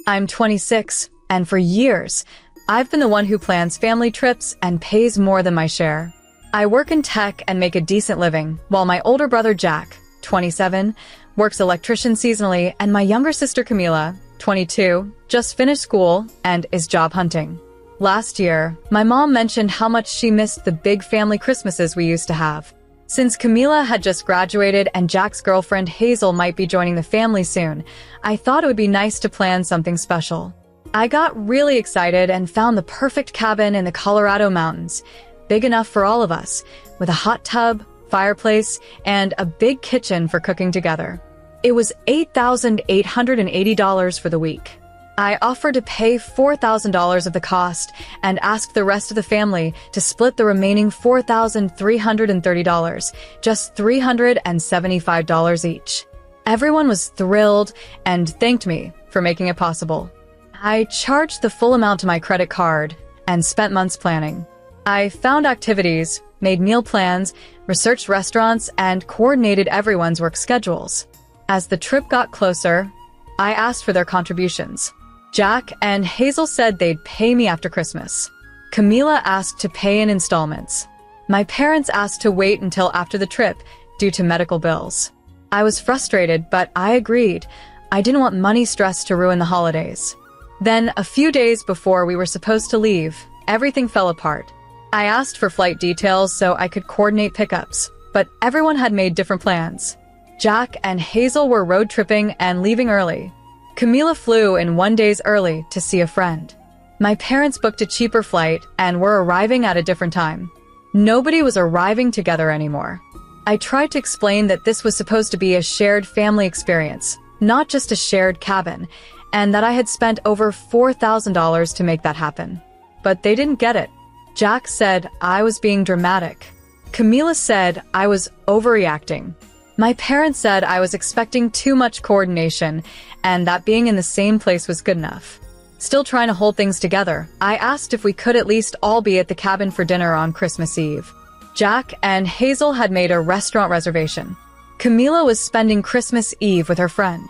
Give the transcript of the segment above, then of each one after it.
I'm 26, and for years, I've been the one who plans family trips and pays more than my share. I work in tech and make a decent living, while my older brother Jack, 27, works electrician seasonally, and my younger sister Camila, 22, just finished school and is job hunting. Last year, my mom mentioned how much she missed the big family Christmases we used to have. Since Camila had just graduated and Jack's girlfriend Hazel might be joining the family soon, I thought it would be nice to plan something special. I got really excited and found the perfect cabin in the Colorado mountains, big enough for all of us, with a hot tub, fireplace, and a big kitchen for cooking together. It was $8,880 for the week. I offered to pay $4,000 of the cost and asked the rest of the family to split the remaining $4,330, just $375 each. Everyone was thrilled and thanked me for making it possible. I charged the full amount to my credit card and spent months planning. I found activities, made meal plans, researched restaurants, and coordinated everyone's work schedules. As the trip got closer, I asked for their contributions. Jack and Hazel said they'd pay me after Christmas. Camila asked to pay in installments. My parents asked to wait until after the trip due to medical bills. I was frustrated, but I agreed. I didn't want money stress to ruin the holidays. Then, a few days before we were supposed to leave, everything fell apart. I asked for flight details so I could coordinate pickups, but everyone had made different plans. Jack and Hazel were road tripping and leaving early. Camila flew in 1 day early to see a friend. My parents booked a cheaper flight and were arriving at a different time. Nobody was arriving together anymore. I tried to explain that this was supposed to be a shared family experience, not just a shared cabin, and that I had spent over $4,000 to make that happen. But they didn't get it. Jack said I was being dramatic. Camila said I was overreacting. My parents said I was expecting too much coordination and that being in the same place was good enough. Still trying to hold things together, I asked if we could at least all be at the cabin for dinner on Christmas Eve. Jack and Hazel had made a restaurant reservation. Camila was spending Christmas Eve with her friend.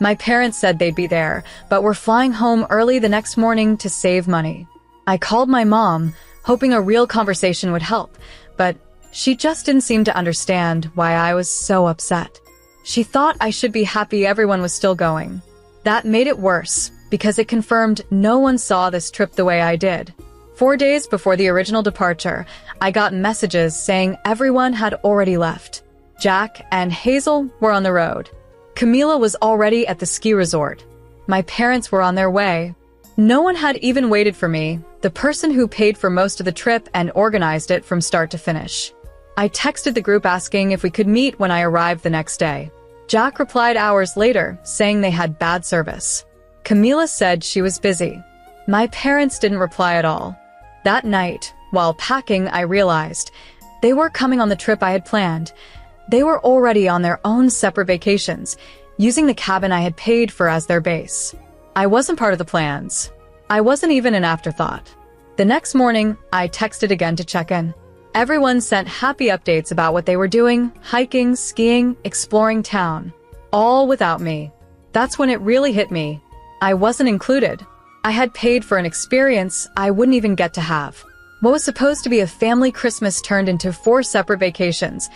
My parents said they'd be there, but were flying home early the next morning to save money. I called my mom, hoping a real conversation would help, but she just didn't seem to understand why I was so upset. She thought I should be happy everyone was still going. That made it worse, because it confirmed no one saw this trip the way I did. 4 days before the original departure, I got messages saying everyone had already left. Jack and Hazel were on the road. Camila was already at the ski resort. My parents were on their way. No one had even waited for me, the person who paid for most of the trip and organized it from start to finish. I texted the group asking if we could meet when I arrived the next day. Jack replied hours later, saying they had bad service. Camila said she was busy. My parents didn't reply at all. That night, while packing, I realized they weren't coming on the trip I had planned. They were already on their own separate vacations, using the cabin I had paid for as their base. I wasn't part of the plans. I wasn't even an afterthought. The next morning, I texted again to check in. Everyone sent happy updates about what they were doing, hiking, skiing, exploring town. All without me. That's when it really hit me. I wasn't included. I had paid for an experience I wouldn't even get to have. What was supposed to be a family Christmas turned into 4 separate vacations,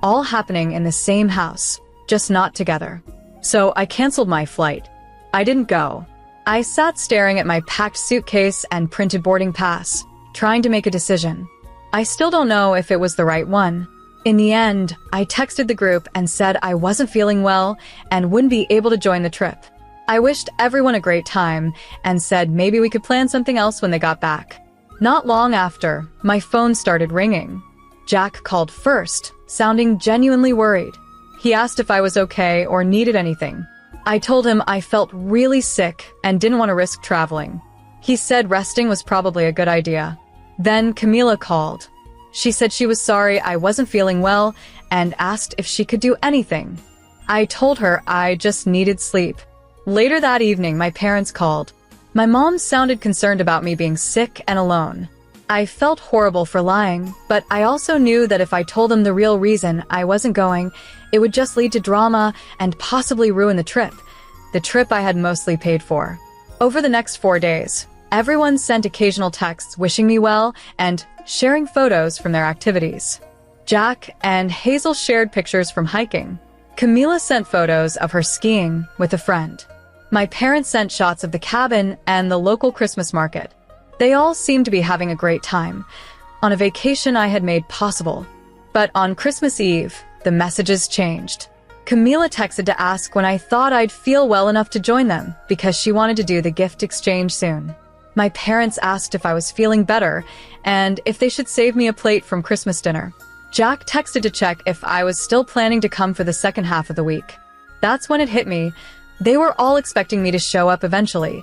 all happening in the same house, just not together. So I canceled my flight. I didn't go. I sat staring at my packed suitcase and printed boarding pass, trying to make a decision. I still don't know if it was the right one. In the end, I texted the group and said I wasn't feeling well and wouldn't be able to join the trip. I wished everyone a great time and said maybe we could plan something else when they got back. Not long after, my phone started ringing. Jack called first, sounding genuinely worried. He asked if I was okay or needed anything. I told him I felt really sick and didn't want to risk traveling. He said resting was probably a good idea. Then Camila called. She said she was sorry I wasn't feeling well and asked if she could do anything. I told her I just needed sleep. Later that evening, my parents called. My mom sounded concerned about me being sick and alone. I felt horrible for lying, but I also knew that if I told them the real reason I wasn't going, it would just lead to drama and possibly ruin the trip I had mostly paid for. Over the next 4 days, everyone sent occasional texts wishing me well and sharing photos from their activities. Jack and Hazel shared pictures from hiking. Camila sent photos of her skiing with a friend. My parents sent shots of the cabin and the local Christmas market. They all seemed to be having a great time, on a vacation I had made possible. But on Christmas Eve, the messages changed. Camila texted to ask when I thought I'd feel well enough to join them because she wanted to do the gift exchange soon. My parents asked if I was feeling better and if they should save me a plate from Christmas dinner. Jack texted to check if I was still planning to come for the second half of the week. That's when it hit me. They were all expecting me to show up eventually,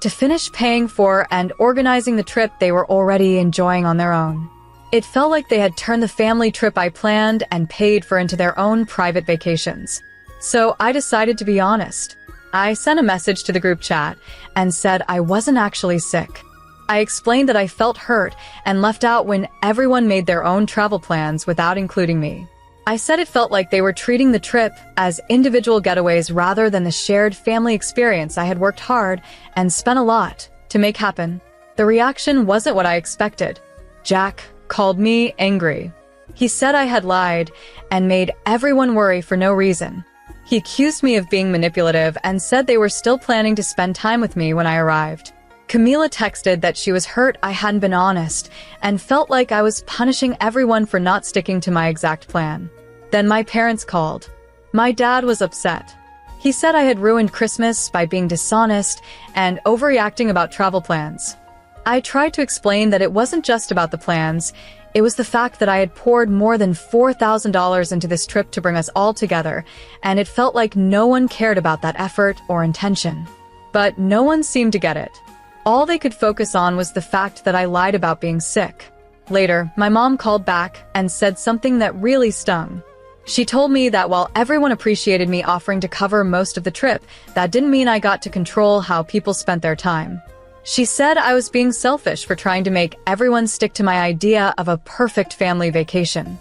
to finish paying for and organizing the trip they were already enjoying on their own. It felt like they had turned the family trip I planned and paid for into their own private vacations. So I decided to be honest. I sent a message to the group chat and said I wasn't actually sick. I explained that I felt hurt and left out when everyone made their own travel plans without including me. I said it felt like they were treating the trip as individual getaways rather than the shared family experience I had worked hard and spent a lot to make happen. The reaction wasn't what I expected. Jack called me angry. He said I had lied and made everyone worry for no reason. He accused me of being manipulative and said they were still planning to spend time with me when I arrived. Camila texted that she was hurt I hadn't been honest and felt like I was punishing everyone for not sticking to my exact plan. Then my parents called. My dad was upset. He said I had ruined Christmas by being dishonest and overreacting about travel plans. I tried to explain that it wasn't just about the plans, it was the fact that I had poured more than $4,000 into this trip to bring us all together, and it felt like no one cared about that effort or intention. But no one seemed to get it. All they could focus on was the fact that I lied about being sick. Later, my mom called back and said something that really stung. She told me that while everyone appreciated me offering to cover most of the trip, that didn't mean I got to control how people spent their time. She said I was being selfish for trying to make everyone stick to my idea of a perfect family vacation.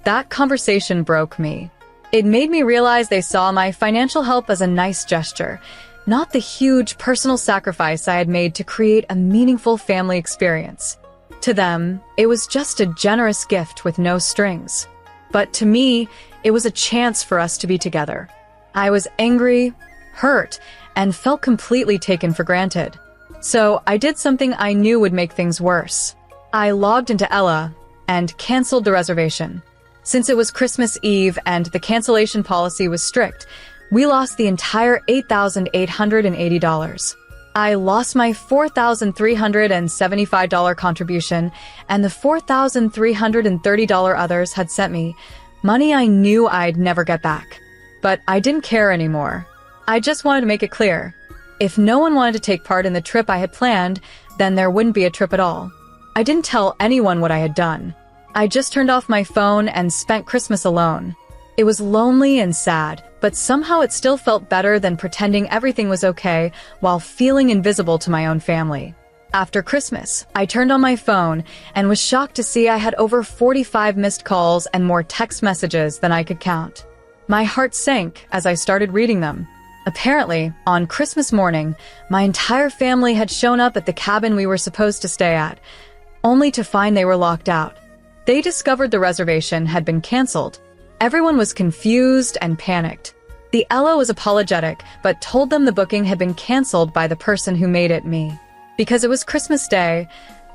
That conversation broke me. It made me realize they saw my financial help as a nice gesture, not the huge personal sacrifice I had made to create a meaningful family experience. To them, it was just a generous gift with no strings. But to me, it was a chance for us to be together. I was angry, hurt, and felt completely taken for granted. So I did something I knew would make things worse. I logged into Ella and canceled the reservation. Since it was Christmas Eve and the cancellation policy was strict, we lost the entire $8,880. I lost my $4,375 contribution, and the $4,330 others had sent me, money I knew I'd never get back. But I didn't care anymore. I just wanted to make it clear. If no one wanted to take part in the trip I had planned, then there wouldn't be a trip at all. I didn't tell anyone what I had done. I just turned off my phone and spent Christmas alone. It was lonely and sad, but somehow it still felt better than pretending everything was okay while feeling invisible to my own family. After Christmas, I turned on my phone and was shocked to see I had over 45 missed calls and more text messages than I could count. My heart sank as I started reading them. Apparently, on Christmas morning, my entire family had shown up at the cabin we were supposed to stay at, only to find they were locked out. They discovered the reservation had been canceled. Everyone was confused and panicked. The Ella was apologetic, but told them the booking had been canceled by the person who made it, me. Because it was Christmas Day,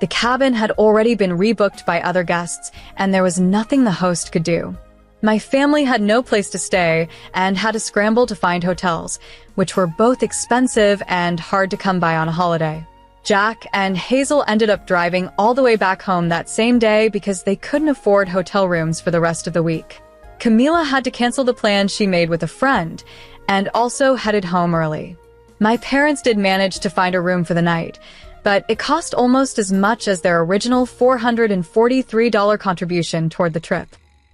the cabin had already been rebooked by other guests, and there was nothing the host could do. My family had no place to stay and had to scramble to find hotels, which were both expensive and hard to come by on a holiday. Jack and Hazel ended up driving all the way back home that same day because they couldn't afford hotel rooms for the rest of the week. Camila had to cancel the plan she made with a friend and also headed home early. My parents did manage to find a room for the night, but it cost almost as much as their original $443 contribution toward the trip.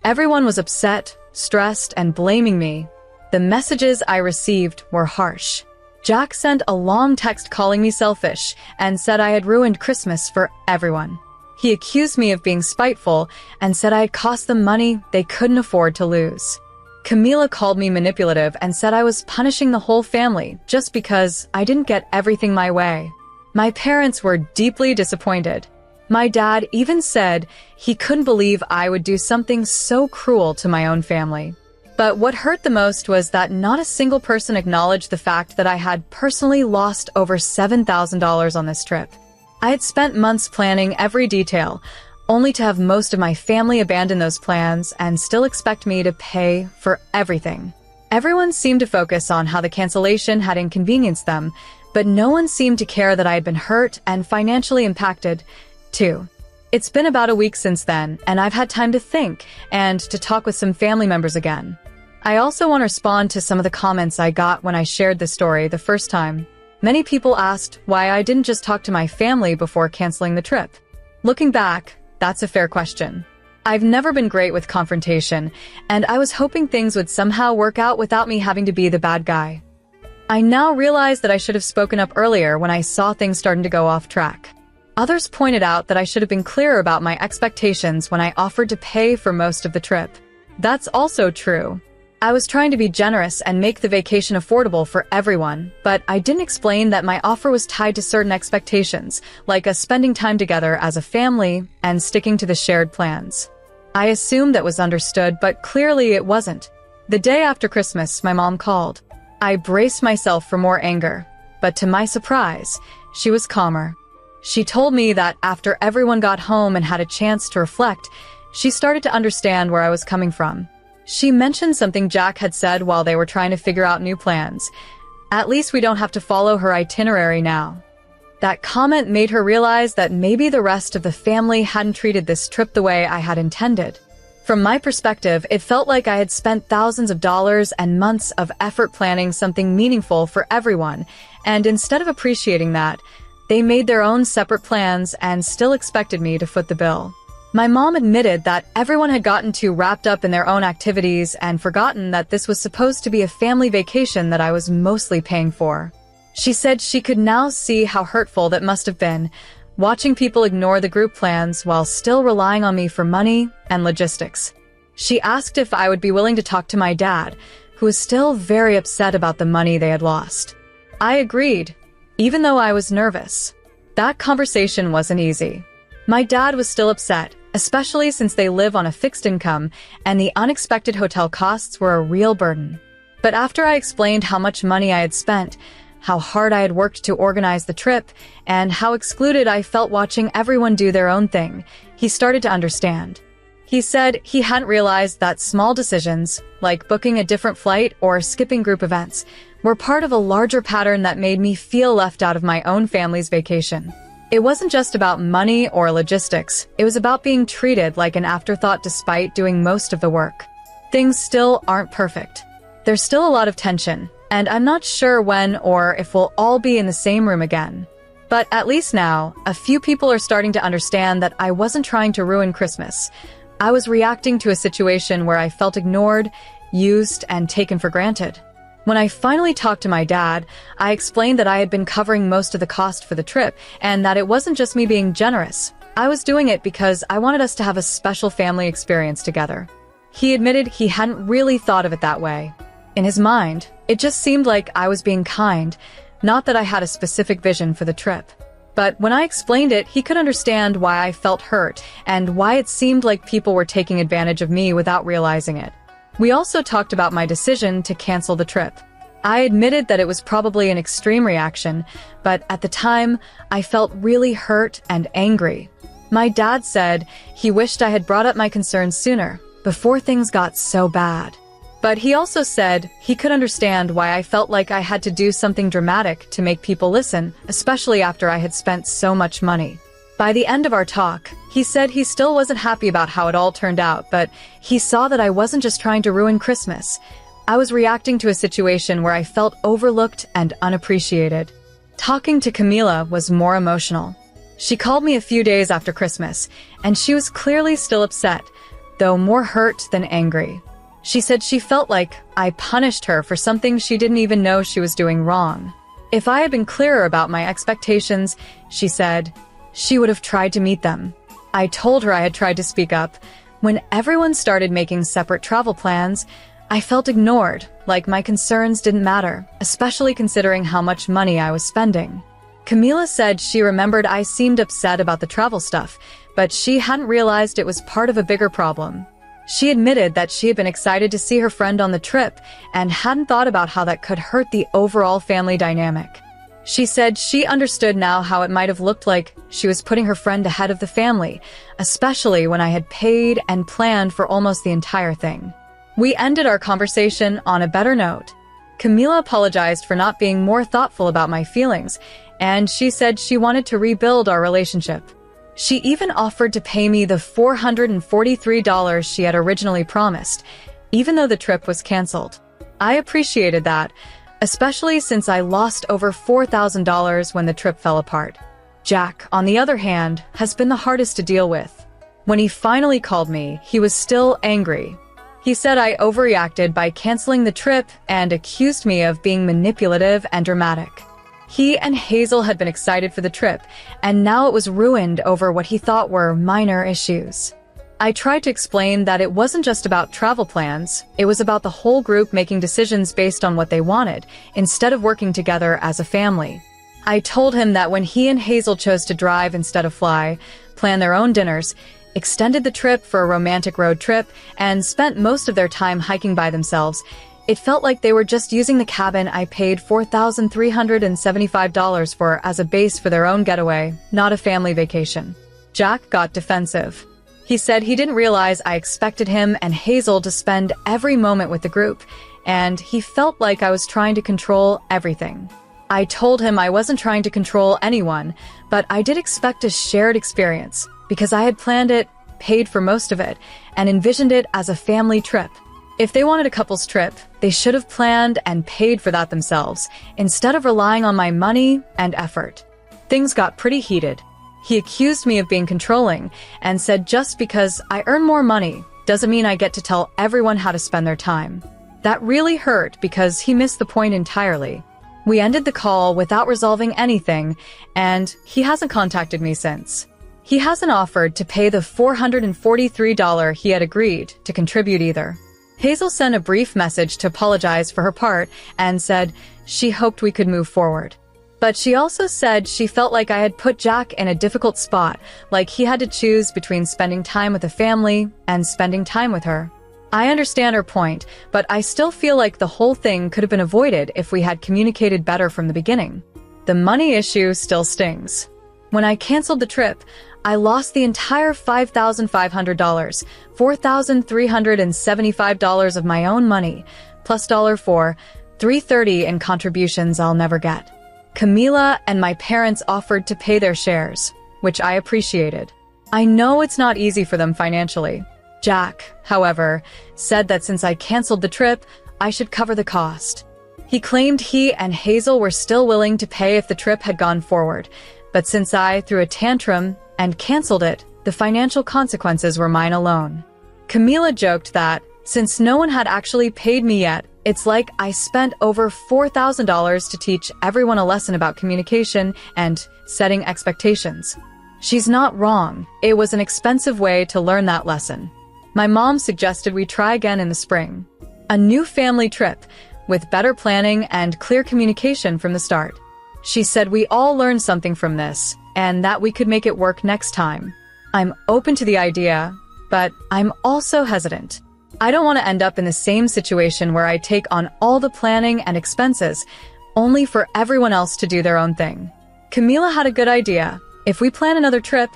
Everyone was upset, stressed, and blaming me. The messages I received were harsh. Jack sent a long text calling me selfish and said I had ruined Christmas for everyone. He accused me of being spiteful and said I had cost them money they couldn't afford to lose. Camila called me manipulative and said I was punishing the whole family just because I didn't get everything my way. My parents were deeply disappointed. My dad even said he couldn't believe I would do something so cruel to my own family. But what hurt the most was that not a single person acknowledged the fact that I had personally lost over $7,000 on this trip. I had spent months planning every detail, only to have most of my family abandon those plans and still expect me to pay for everything. Everyone seemed to focus on how the cancellation had inconvenienced them, but no one seemed to care that I had been hurt and financially impacted, too. It's been about a week since then, and I've had time to think and to talk with some family members again. I also want to respond to some of the comments I got when I shared the story the first time. Many people asked why I didn't just talk to my family before canceling the trip. Looking back, that's a fair question. I've never been great with confrontation, and I was hoping things would somehow work out without me having to be the bad guy. I now realize that I should have spoken up earlier when I saw things starting to go off track. Others pointed out that I should have been clearer about my expectations when I offered to pay for most of the trip. That's also true. I was trying to be generous and make the vacation affordable for everyone, but I didn't explain that my offer was tied to certain expectations, like us spending time together as a family and sticking to the shared plans. I assumed that was understood, but clearly it wasn't. The day after Christmas, my mom called. I braced myself for more anger, but to my surprise, she was calmer. She told me that after everyone got home and had a chance to reflect, she started to understand where I was coming from. She mentioned something Jack had said while they were trying to figure out new plans. At least we don't have to follow her itinerary now. That comment made her realize that maybe the rest of the family hadn't treated this trip the way I had intended. From my perspective, it felt like I had spent thousands of dollars and months of effort planning something meaningful for everyone, and instead of appreciating that, they made their own separate plans and still expected me to foot the bill. My mom admitted that everyone had gotten too wrapped up in their own activities and forgotten that this was supposed to be a family vacation that I was mostly paying for. She said she could now see how hurtful that must have been, watching people ignore the group plans while still relying on me for money and logistics. She asked if I would be willing to talk to my dad, who was still very upset about the money they had lost. I agreed, even though I was nervous. That conversation wasn't easy. My dad was still upset, especially since they live on a fixed income and the unexpected hotel costs were a real burden. But after I explained how much money I had spent, how hard I had worked to organize the trip, and how excluded I felt watching everyone do their own thing, he started to understand. He said he hadn't realized that small decisions, like booking a different flight or skipping group events, were part of a larger pattern that made me feel left out of my own family's vacation. It wasn't just about money or logistics, it was about being treated like an afterthought despite doing most of the work. Things still aren't perfect. There's still a lot of tension, and I'm not sure when or if we'll all be in the same room again. But at least now, a few people are starting to understand that I wasn't trying to ruin Christmas. I was reacting to a situation where I felt ignored, used, and taken for granted. When I finally talked to my dad, I explained that I had been covering most of the cost for the trip and that it wasn't just me being generous. I was doing it because I wanted us to have a special family experience together. He admitted he hadn't really thought of it that way. In his mind, it just seemed like I was being kind, not that I had a specific vision for the trip. But when I explained it, he could understand why I felt hurt and why it seemed like people were taking advantage of me without realizing it. We also talked about my decision to cancel the trip. I admitted that it was probably an extreme reaction, but at the time, I felt really hurt and angry. My dad said he wished I had brought up my concerns sooner, before things got so bad. But he also said he could understand why I felt like I had to do something dramatic to make people listen, especially after I had spent so much money. By the end of our talk, he said he still wasn't happy about how it all turned out, but he saw that I wasn't just trying to ruin Christmas. I was reacting to a situation where I felt overlooked and unappreciated. Talking to Camila was more emotional. She called me a few days after Christmas, and she was clearly still upset, though more hurt than angry. She said she felt like I punished her for something she didn't even know she was doing wrong. If I had been clearer about my expectations, she said, she would have tried to meet them. I told her I had tried to speak up. When everyone started making separate travel plans, I felt ignored, like my concerns didn't matter, especially considering how much money I was spending. Camila said she remembered I seemed upset about the travel stuff, but she hadn't realized it was part of a bigger problem. She admitted that she had been excited to see her friend on the trip and hadn't thought about how that could hurt the overall family dynamic. She said she understood now how it might have looked like she was putting her friend ahead of the family, especially when I had paid and planned for almost the entire thing. We ended our conversation on a better note. Camila apologized for not being more thoughtful about my feelings, and she said she wanted to rebuild our relationship. She even offered to pay me the $443 she had originally promised, even though the trip was canceled. I appreciated that, especially since I lost over $4,000 when the trip fell apart. Jack, on the other hand, has been the hardest to deal with. When he finally called me, he was still angry. He said I overreacted by canceling the trip and accused me of being manipulative and dramatic. He and Hazel had been excited for the trip, and now it was ruined over what he thought were minor issues. I tried to explain that it wasn't just about travel plans, it was about the whole group making decisions based on what they wanted, instead of working together as a family. I told him that when he and Hazel chose to drive instead of fly, plan their own dinners, extended the trip for a romantic road trip, and spent most of their time hiking by themselves, it felt like they were just using the cabin I paid $4,375 for as a base for their own getaway, not a family vacation. Jack got defensive. He said he didn't realize I expected him and Hazel to spend every moment with the group, and he felt like I was trying to control everything. I told him I wasn't trying to control anyone, but I did expect a shared experience, because I had planned it, paid for most of it, and envisioned it as a family trip. If they wanted a couple's trip, they should have planned and paid for that themselves, instead of relying on my money and effort. Things got pretty heated. He accused me of being controlling, and said just because I earn more money doesn't mean I get to tell everyone how to spend their time. That really hurt because he missed the point entirely. We ended the call without resolving anything, and he hasn't contacted me since. He hasn't offered to pay the $443 he had agreed to contribute either. Hazel sent a brief message to apologize for her part and said she hoped we could move forward. But she also said she felt like I had put Jack in a difficult spot, like he had to choose between spending time with the family and spending time with her. I understand her point, but I still feel like the whole thing could have been avoided if we had communicated better from the beginning. The money issue still stings. When I canceled the trip, I lost the entire $5,500, $4,375 of my own money, plus $330 in contributions I'll never get. Camila and my parents offered to pay their shares, which I appreciated. I know it's not easy for them financially. Jack, however, said that since I canceled the trip, I should cover the cost. He claimed he and Hazel were still willing to pay if the trip had gone forward, but since I threw a tantrum and canceled it, the financial consequences were mine alone. Camila joked that, since no one had actually paid me yet, it's like I spent over $4,000 to teach everyone a lesson about communication and setting expectations. She's not wrong. It was an expensive way to learn that lesson. My mom suggested we try again in the spring. A new family trip, with better planning and clear communication from the start. She said we all learned something from this, and that we could make it work next time. I'm open to the idea, but I'm also hesitant. I don't want to end up in the same situation where I take on all the planning and expenses, only for everyone else to do their own thing. Camila had a good idea. If we plan another trip,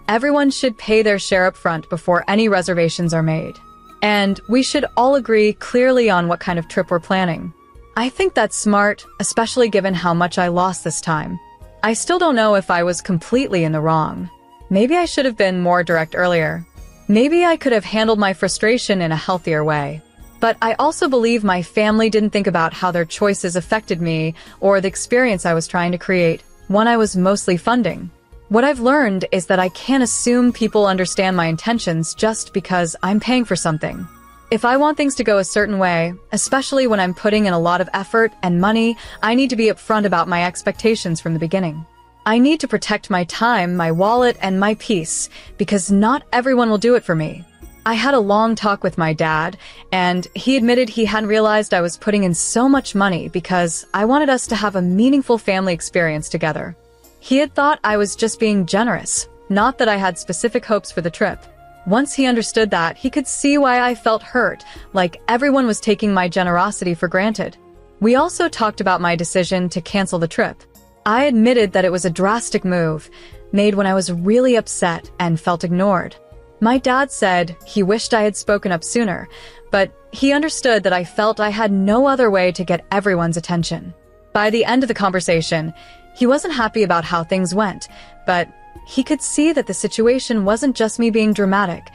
everyone should pay their share up front before any reservations are made. And we should all agree clearly on what kind of trip we're planning. I think that's smart, especially given how much I lost this time. I still don't know if I was completely in the wrong. Maybe I should have been more direct earlier. Maybe I could have handled my frustration in a healthier way. But I also believe my family didn't think about how their choices affected me or the experience I was trying to create, one I was mostly funding. What I've learned is that I can't assume people understand my intentions just because I'm paying for something. If I want things to go a certain way, especially when I'm putting in a lot of effort and money, I need to be upfront about my expectations from the beginning. I need to protect my time, my wallet, and my peace, because not everyone will do it for me. I had a long talk with my dad, and he admitted he hadn't realized I was putting in so much money because I wanted us to have a meaningful family experience together. He had thought I was just being generous, not that I had specific hopes for the trip. Once he understood that, he could see why I felt hurt, like everyone was taking my generosity for granted. We also talked about my decision to cancel the trip. I admitted that it was a drastic move, made when I was really upset and felt ignored. My dad said he wished I had spoken up sooner, but he understood that I felt I had no other way to get everyone's attention. By the end of the conversation, he wasn't happy about how things went, but he could see that the situation wasn't just me being dramatic.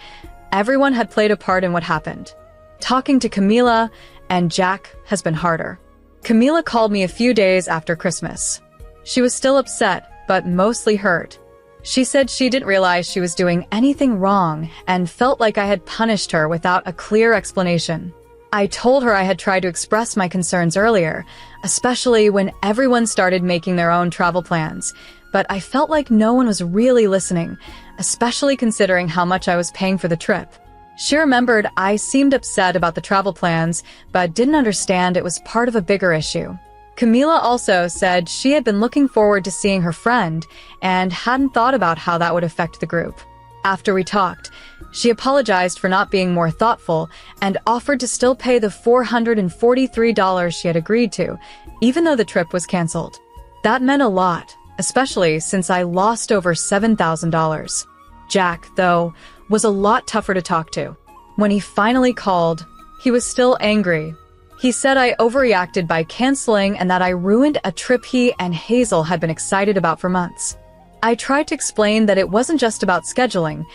Everyone had played a part in what happened. Talking to Camila and Jack has been harder. Camila called me a few days after Christmas. She was still upset, but mostly hurt. She said she didn't realize she was doing anything wrong and felt like I had punished her without a clear explanation. I told her I had tried to express my concerns earlier, especially when everyone started making their own travel plans, but I felt like no one was really listening, especially considering how much I was paying for the trip. She remembered I seemed upset about the travel plans, but didn't understand it was part of a bigger issue. Camila also said she had been looking forward to seeing her friend and hadn't thought about how that would affect the group. After we talked, she apologized for not being more thoughtful and offered to still pay the $443 she had agreed to, even though the trip was canceled. That meant a lot, especially since I lost over $7,000. Jack, though, was a lot tougher to talk to. When he finally called, he was still angry. He said I overreacted by canceling and that I ruined a trip he and Hazel had been excited about for months. I tried to explain that it wasn't just about scheduling.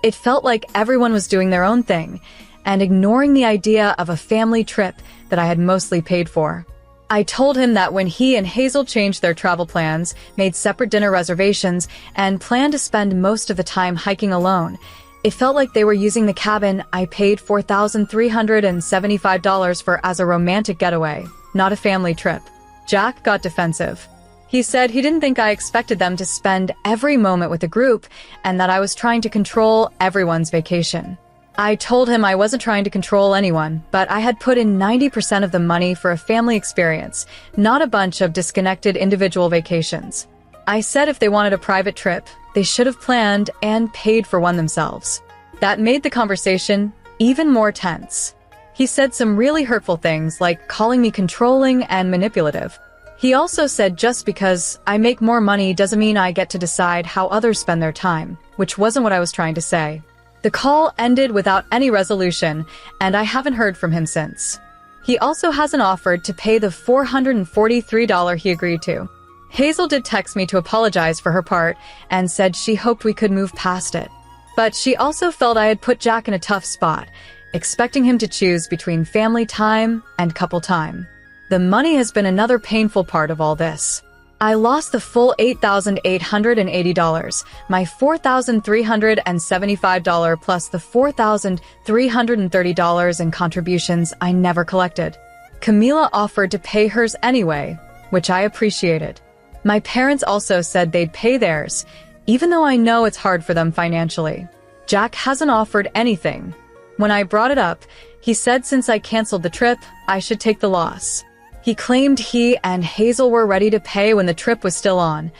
It felt like everyone was doing their own thing and ignoring the idea of a family trip that I had mostly paid for. I told him that when he and Hazel changed their travel plans, made separate dinner reservations, and planned to spend most of the time hiking alone, it felt like they were using the cabin I paid $4,375 for as a romantic getaway, not a family trip. Jack got defensive. He said he didn't think I expected them to spend every moment with the group and that I was trying to control everyone's vacation. I told him I wasn't trying to control anyone, but I had put in 90% of the money for a family experience, not a bunch of disconnected individual vacations. I said if they wanted a private trip, they should have planned and paid for one themselves. That made the conversation even more tense. He said some really hurtful things, like calling me controlling and manipulative. He also said just because I make more money doesn't mean I get to decide how others spend their time, which wasn't what I was trying to say. The call ended without any resolution, and I haven't heard from him since. He also hasn't offered to pay the $443 he agreed to. Hazel did text me to apologize for her part and said she hoped we could move past it. But she also felt I had put Jack in a tough spot, expecting him to choose between family time and couple time. The money has been another painful part of all this. I lost the full $8,880, my $4,375 plus the $4,330 in contributions I never collected. Camila offered to pay hers anyway, which I appreciated. My parents also said they'd pay theirs, even though I know it's hard for them financially. Jack hasn't offered anything. When I brought it up, he said since I canceled the trip, I should take the loss. He claimed he and Hazel were ready to pay when the trip was still on,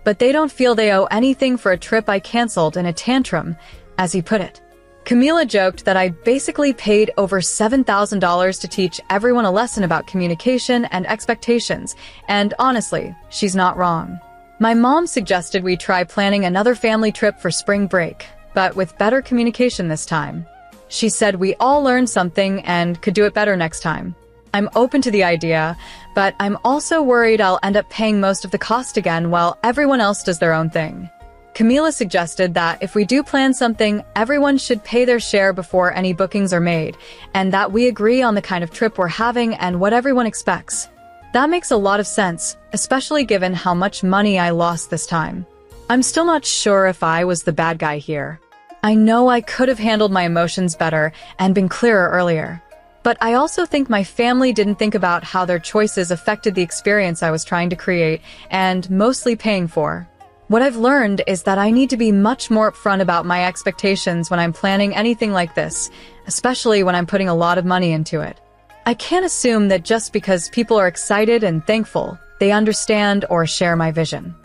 but they don't feel they owe anything for a trip I canceled in a tantrum, as he put it. Camila joked that I basically paid over $7,000 to teach everyone a lesson about communication and expectations, and honestly, she's not wrong. My mom suggested we try planning another family trip for spring break, but with better communication this time. She said we all learned something and could do it better next time. I'm open to the idea, but I'm also worried I'll end up paying most of the cost again while everyone else does their own thing. Camila suggested that if we do plan something, everyone should pay their share before any bookings are made, and that we agree on the kind of trip we're having and what everyone expects. That makes a lot of sense, especially given how much money I lost this time. I'm still not sure if I was the bad guy here. I know I could have handled my emotions better and been clearer earlier. But I also think my family didn't think about how their choices affected the experience I was trying to create and mostly paying for. What I've learned is that I need to be much more upfront about my expectations when I'm planning anything like this, especially when I'm putting a lot of money into it. I can't assume that just because people are excited and thankful, they understand or share my vision.